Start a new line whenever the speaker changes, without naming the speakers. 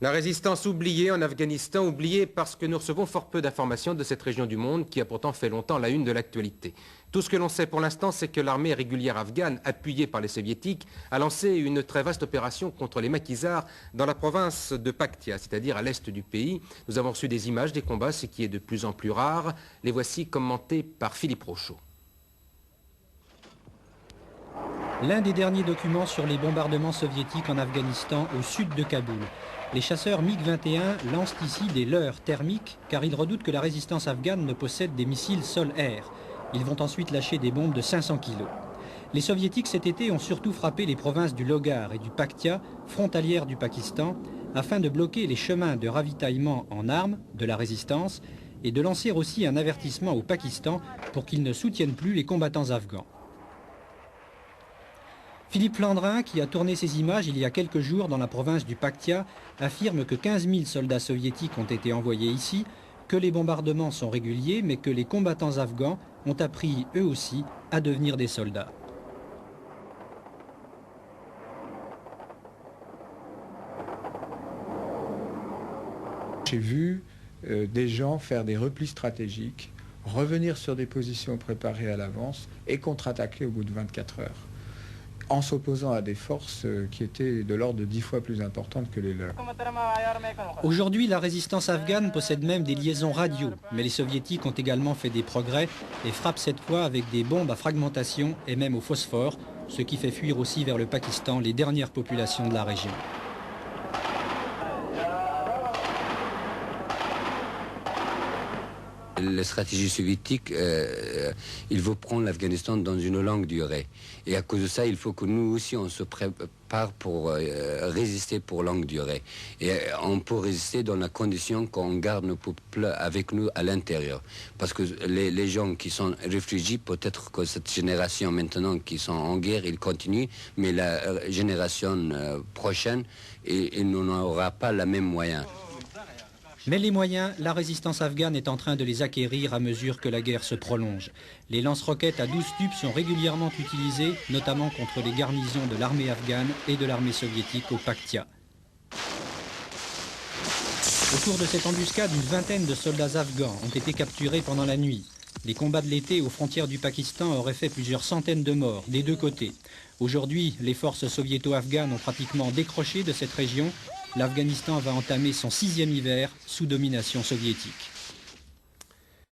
La résistance oubliée en Afghanistan, oubliée parce que nous recevons fort peu d'informations de cette région du monde qui a pourtant fait longtemps la une de l'actualité. Tout ce que l'on sait pour l'instant, c'est que l'armée régulière afghane, appuyée par les soviétiques, a lancé une très vaste opération contre les maquisards dans la province de Paktia, c'est-à-dire à l'est du pays. Nous avons reçu des images des combats, ce qui est de plus en plus rare. Les voici commentées par Philippe Rochaud.
L'un des derniers documents sur les bombardements soviétiques en Afghanistan au sud de Kaboul. Les chasseurs MiG-21 lancent ici des leurres thermiques car ils redoutent que la résistance afghane ne possède des missiles sol-air. Ils vont ensuite lâcher des bombes de 500 kg. Les soviétiques cet été ont surtout frappé les provinces du Logar et du Paktia, frontalières du Pakistan, afin de bloquer les chemins de ravitaillement en armes de la résistance et de lancer aussi un avertissement au Pakistan pour qu'ils ne soutiennent plus les combattants afghans. Philippe Landrin, qui a tourné ces images il y a quelques jours dans la province du Paktia, affirme que 15 000 soldats soviétiques ont été envoyés ici, que les bombardements sont réguliers, mais que les combattants afghans ont appris eux aussi à devenir des soldats.
J'ai vu des gens faire des replis stratégiques, revenir sur des positions préparées à l'avance et contre-attaquer au bout de 24 heures. En s'opposant à des forces qui étaient de l'ordre de 10 fois plus importantes que les leurs.
Aujourd'hui, la résistance afghane possède même des liaisons radio, mais les soviétiques ont également fait des progrès et frappent cette fois avec des bombes à fragmentation et même au phosphore, ce qui fait fuir aussi vers le Pakistan les dernières populations de la région.
La stratégie soviétique, il veut prendre l'Afghanistan dans une longue durée. Et à cause de ça, il faut que nous aussi, on se prépare pour résister pour longue durée. Et on peut résister dans la condition qu'on garde nos peuples avec nous à l'intérieur. Parce que les gens qui sont réfugiés, peut-être que cette génération maintenant qui sont en guerre, ils continuent, mais la génération prochaine, il n'aura pas les mêmes moyens.
Mais les moyens, la résistance afghane est en train de les acquérir à mesure que la guerre se prolonge. Les lance-roquettes à 12 tubes sont régulièrement utilisés, notamment contre les garnisons de l'armée afghane et de l'armée soviétique au Paktia. Au cours de cette embuscade, une vingtaine de soldats afghans ont été capturés pendant la nuit. Les combats de l'été aux frontières du Pakistan auraient fait plusieurs centaines de morts des deux côtés. Aujourd'hui, les forces soviéto-afghanes ont pratiquement décroché de cette région. L'Afghanistan va entamer son 6e hiver sous domination soviétique.